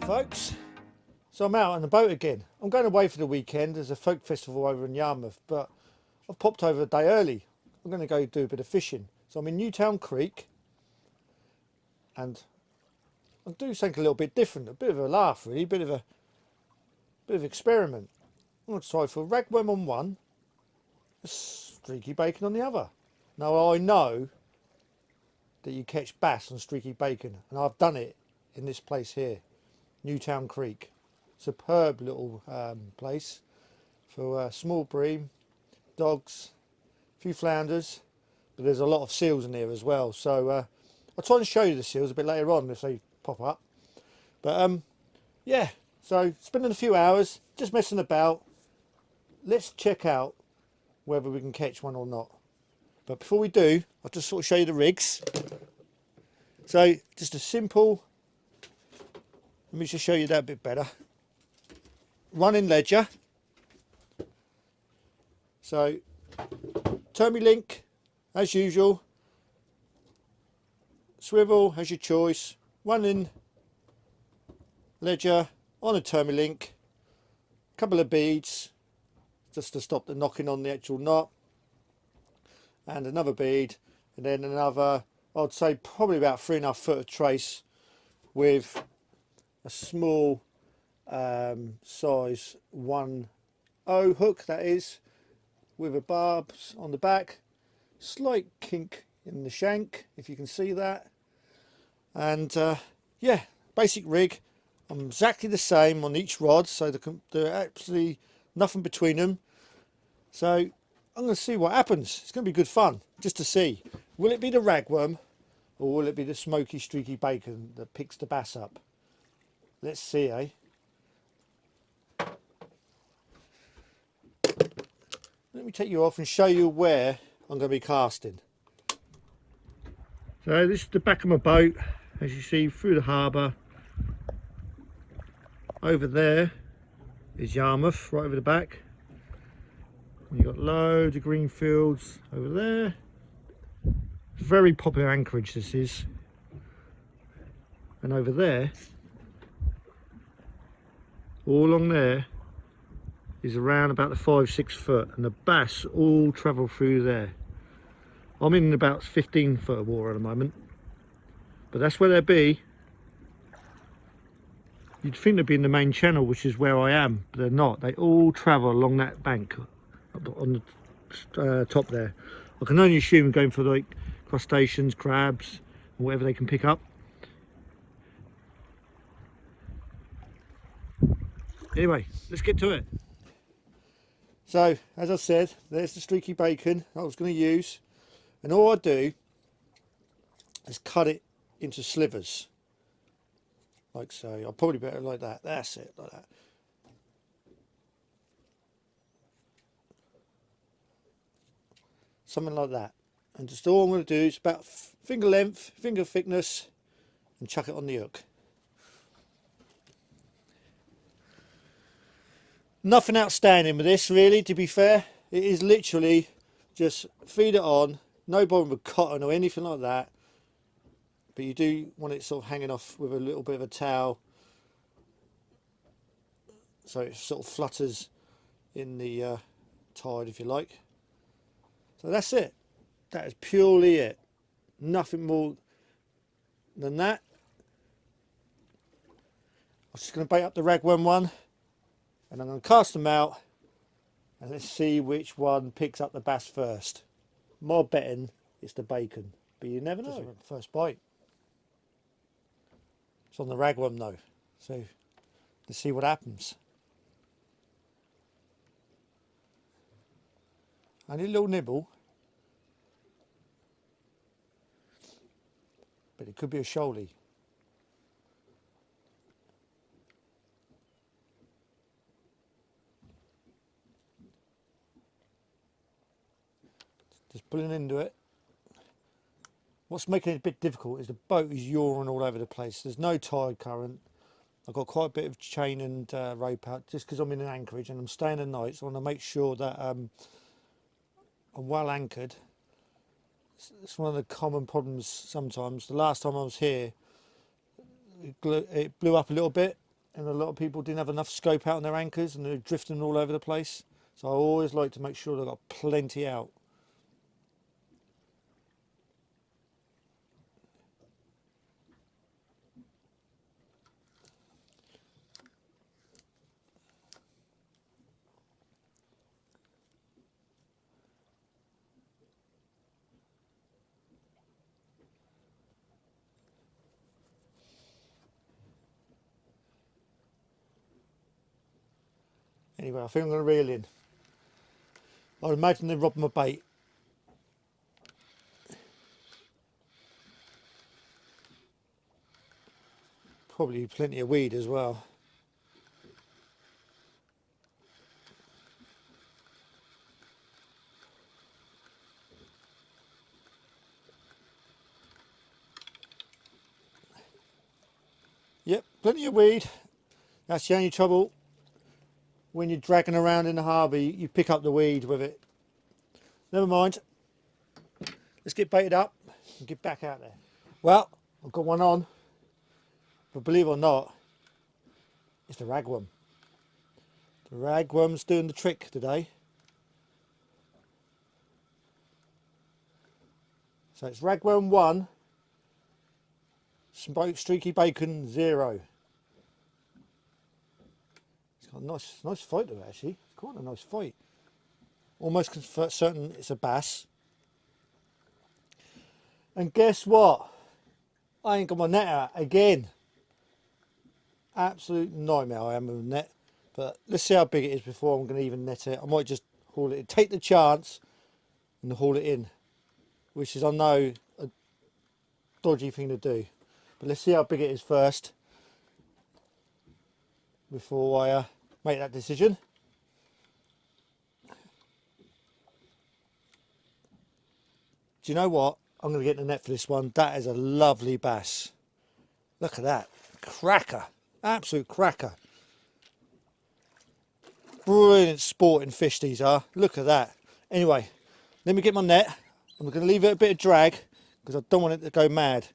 Folks, so I'm out on the boat again. I'm going away for the weekend. There's a folk festival over in Yarmouth, but I've popped over a day early. I'm going to go do a bit of fishing. So I'm in Newtown Creek, and I'll do something a little bit different, a bit of a laugh really, a bit of experiment. I'm going to try for ragworm on one, a streaky bacon on the other. Now I know that you catch bass on streaky bacon, and I've done it in this place here. Newtown Creek, superb little place for small bream, dogs, a few flounders, but there's a lot of seals in here as well. So I'll try and show you the seals a bit later on if they pop up. But yeah, so spending a few hours just messing about. Let's check out whether we can catch one or not. But before we do, I'll just sort of show you the rigs. So just a simple, let me just show you that a bit better. Running ledger. So Termilink as usual. Swivel as your choice. Running ledger on a Termilink. Couple of beads just to stop the knocking on the actual knot. And another bead. And then another, I'd say probably about 3.5 foot of trace with a small size 1/0 hook, that is, with a barbs on the back, slight kink in the shank if you can see that, and yeah, basic rig. I'm exactly the same on each rod, so they're absolutely nothing between them. So I'm going to see what happens. It's going to be good fun just to see, will it be the ragworm or will it be the smoky streaky bacon that picks the bass up? Let's see, eh? Let me take you off and show you where I'm going to be casting. So this is the back of my boat, as you see, through the harbour. Over there is Yarmouth, right over the back. And you've got loads of green fields over there. Very popular anchorage this is. And over there, all along there, is around about the 5-6 foot, and the bass all travel through there. I'm in about 15 foot of water at the moment, but that's where they'll be. You'd think they'd be in the main channel, which is where I am, but they're not. They all travel along that bank on the top there. I can only assume going for like crustaceans, crabs, or whatever they can pick up. Anyway, let's get to it. So, as I said, there's the streaky bacon I was going to use, and all I do is cut it into slivers, like so. I'll probably better like that. That's it, like that. Something like that. And just all I'm going to do is about finger length, finger thickness, and chuck it on the hook. Nothing outstanding with this, really, to be fair. It is literally just feed it on, no bother with cotton or anything like that. But you do want it sort of hanging off with a little bit of a towel, so it sort of flutters in the tide, if you like. So that's it. That is purely it. Nothing more than that. I'm just going to bait up the ragworm one, and I'm going to cast them out, and let's see which one picks up the bass first. My betting it's the bacon, but you never know. First bite. It's on the ragworm though, so let's see what happens. Only a little nibble, but it could be a shoalie. Just pulling into it. What's making it a bit difficult is the boat is yawing all over the place. There's no tide current. I've got quite a bit of chain and rope out just because I'm in an anchorage and I'm staying the night, so I want to make sure that I'm well anchored. It's one of the common problems sometimes. The last time I was here, it blew up a little bit and a lot of people didn't have enough scope out on their anchors and they're drifting all over the place. So I always like to make sure they've got plenty out. Anyway, I think I'm going to reel in. I imagine they're robbing my bait. Probably plenty of weed as well. Yep, plenty of weed. That's the only trouble. When you're dragging around in the harbour, you pick up the weed with it. Never mind. Let's get baited up and get back out there. Well, I've got one on, but believe it or not, it's the ragworm. The ragworm's doing the trick today. So it's ragworm 1, streaky bacon 0. It's got a nice fight to it actually. It's quite a nice fight. Almost certain it's a bass. And guess what? I ain't got my net out again. Absolute nightmare I am with the net. But let's see how big it is before I'm going to even net it. I might just haul it in. Take the chance and haul it in. Which is, I know, a dodgy thing to do. But let's see how big it is first. Before I make that decision. Do you know what? I'm going to get the net for this one. That is a lovely bass. Look at that. Cracker. Absolute cracker. Brilliant sporting fish these are. Look at that. Anyway, let me get my net. I'm going to leave it a bit of drag because I don't want it to go mad.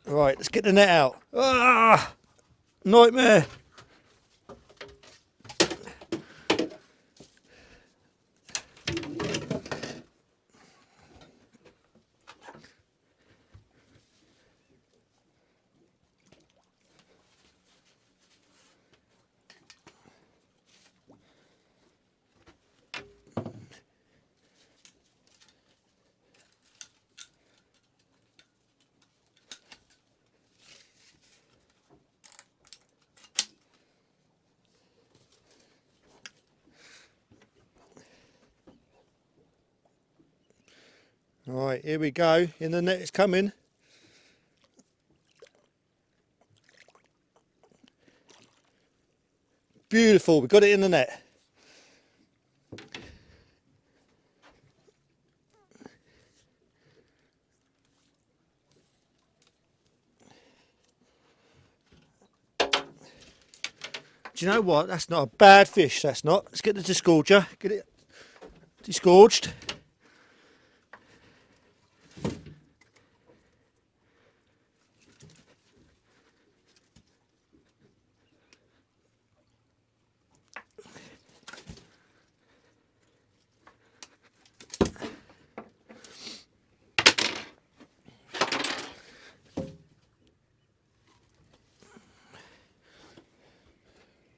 Right, let's get the net out. Ah! Nightmare. Right, here we go. In the net, it's coming. Beautiful, we got it in the net. Do you know what? That's not a bad fish, that's not. Let's get the disgorger. Get it disgorged.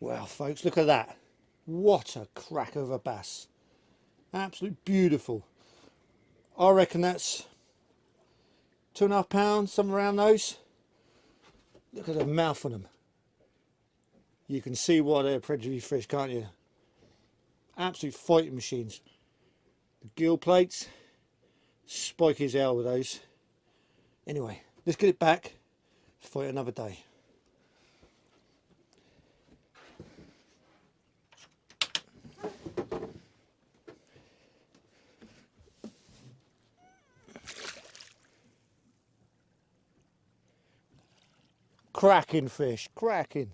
Well, folks, look at that. What a crack of a bass. Absolute beautiful. I reckon that's 2.5 pounds, something around those. Look at the mouth on them. You can see why they're predatory fish, can't you? Absolute fighting machines. The gill plates, spiky as hell with those. Anyway, let's get it back. Fight another day. cracking fish, cracking.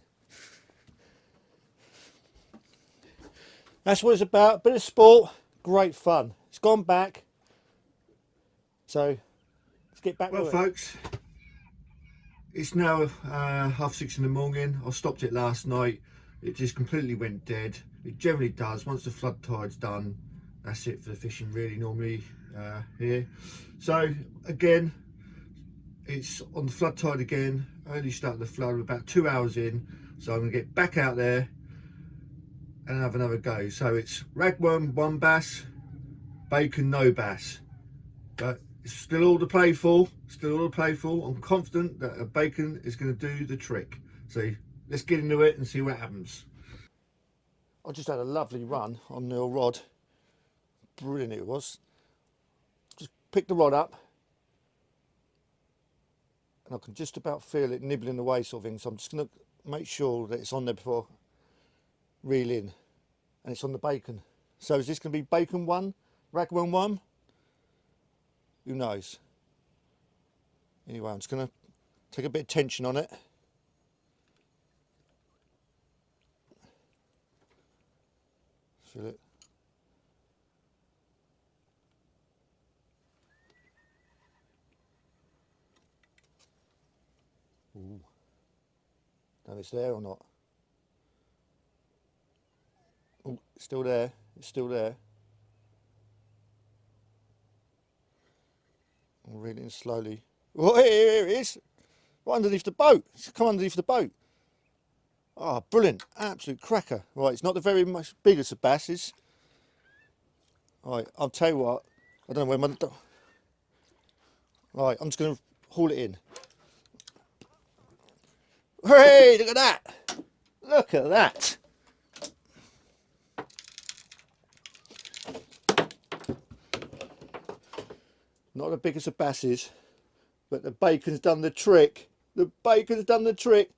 That's what it's about, a bit of sport, great fun. It's gone back, so let's get back to it. Well folks, it's now 6:30 in the morning. I stopped it last night. It just completely went dead. It generally does. Once the flood tide's done, that's it for the fishing really normally here. So again, it's on the flood tide again. Early start of the flood, we're about 2 hours in. So I'm gonna get back out there and have another go. So it's ragworm 1 bass, bacon no bass. But it's still all to play for, I'm confident that a bacon is going to do the trick. So let's get into it and see what happens. I just had a lovely run on the rod. Brilliant it was. Just picked the rod up and I can just about feel it nibbling away sort of thing. So I'm just going to make sure that it's on there before I reel in. And it's on the bacon. So is this going to be bacon 1, ragworm 1? Who knows? Anyway, I'm just going to take a bit of tension on it. Feel it. Ooh. Don't know if it's there or not. Oh, it's still there. It's still there. I'm reeling slowly. Oh, here it is. Right underneath the boat. It's come underneath the boat. Oh, brilliant. Absolute cracker. Right, it's not the very much big as the basses. Right, I'll tell you what. I don't know where my... Right, I'm just going to haul it in. Hey, look at that. Look at that. Not the biggest of basses, but the bacon's done the trick. The bacon's done the trick.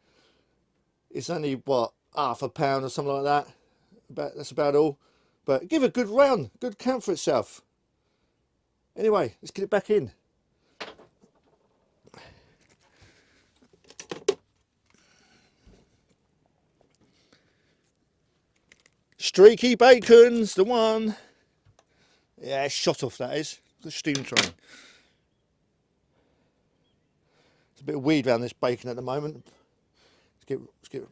It's only, what, £1/2 or something like that. That's about all. But give a good round, good count for itself. Anyway, let's get it back in. Streaky bacon's the one. Yeah, shot off that is. The steam train. There's a bit of weed around this bacon at the moment. Let's get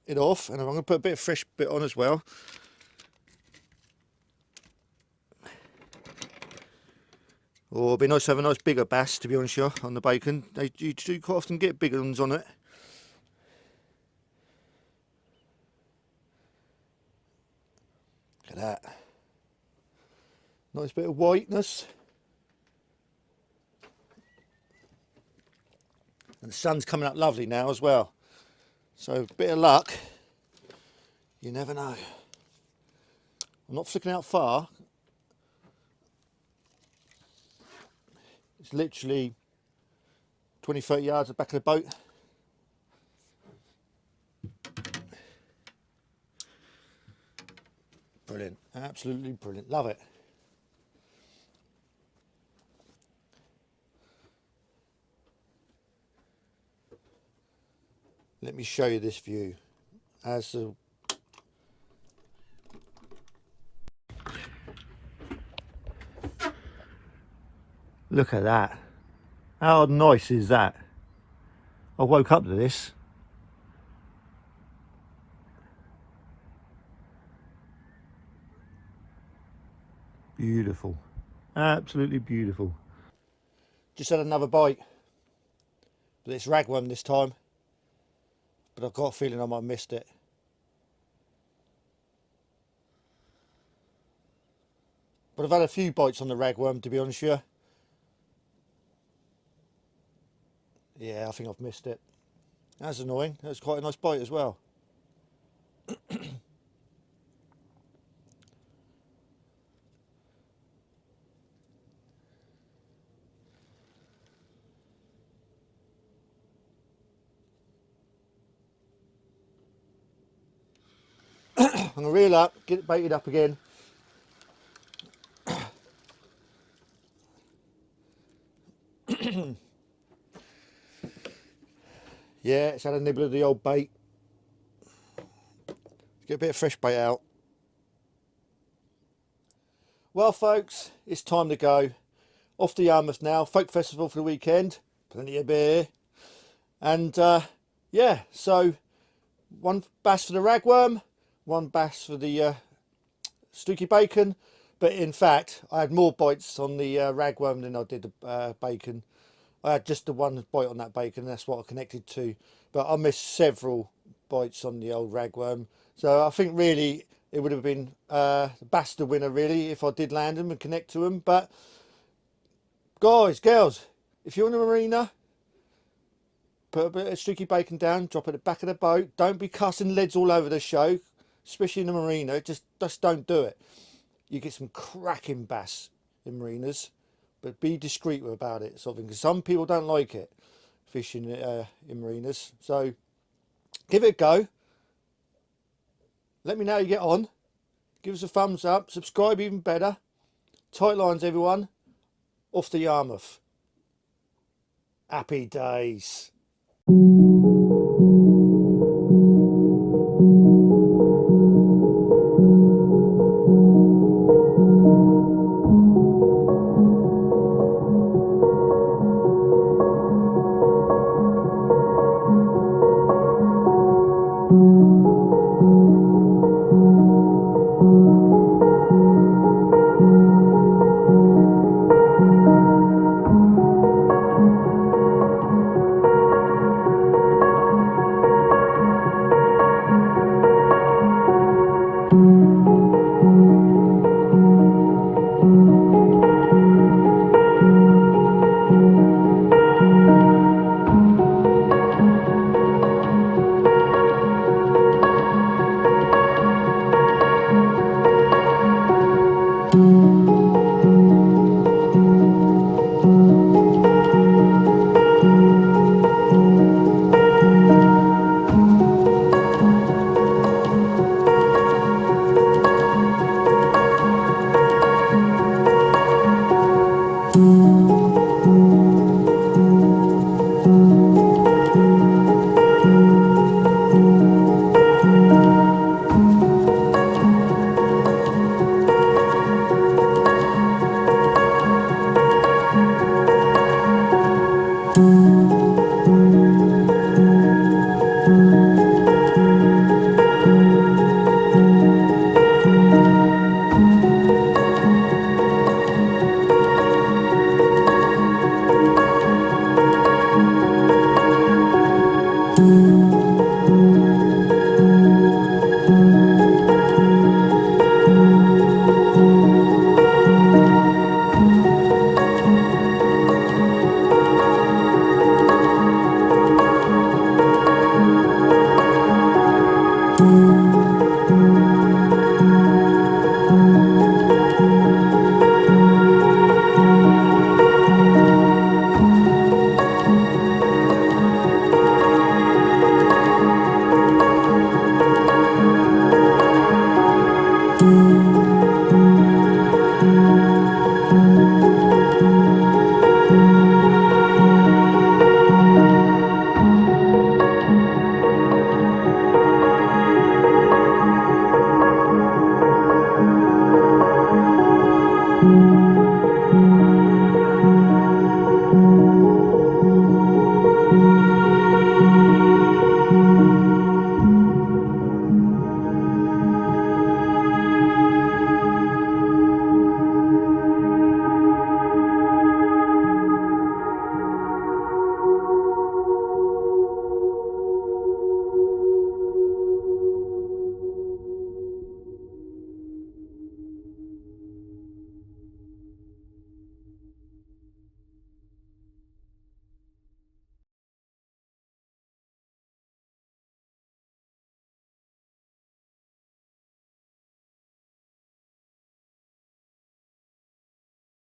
it off, and I'm going to put a bit of fresh bit on as well. Oh, it'd be nice to have a nice bigger bass, to be honest with you, on the bacon. You do quite often get bigger ones on it. Look at that. Nice bit of whiteness. And the sun's coming up lovely now as well. So a bit of luck, you never know. I'm not flicking out far. It's literally 20-30 yards at the back of the boat. Brilliant, absolutely brilliant, love it. Let me show you this view. As the look at that. How nice is that? I woke up to this. Beautiful. Absolutely beautiful. Just had another bite. But it's ragworm this time. But I've got a feeling I might have missed it. But I've had a few bites on the ragworm, to be honest with you. Yeah, I think I've missed it. That's annoying. That was quite a nice bite as well. I'm going to reel up, get it baited up again. Yeah, it's had a nibble of the old bait. Get a bit of fresh bait out. Well folks, it's time to go. Off to Yarmouth now, folk festival for the weekend, plenty of beer. And yeah, so one bass for the ragworm, one bass for the streaky bacon. But in fact, I had more bites on the ragworm than I did the bacon. I had just the one bite on that bacon, that's what I connected to. But I missed several bites on the old ragworm. So I think really it would have been the bass the winner really if I did land them and connect to them. But guys, girls, if you're in a marina, put a bit of streaky bacon down, drop it at the back of the boat. Don't be casting leads all over the show, especially in the marina. Just don't do it. You get some cracking bass in marinas, but be discreet about it, sort of thing, because some people don't like it, fishing in marinas. So give it a go. Let me know how you get on. Give us a thumbs up. Subscribe even better. Tight lines, everyone. Off to Yarmouth. Happy days.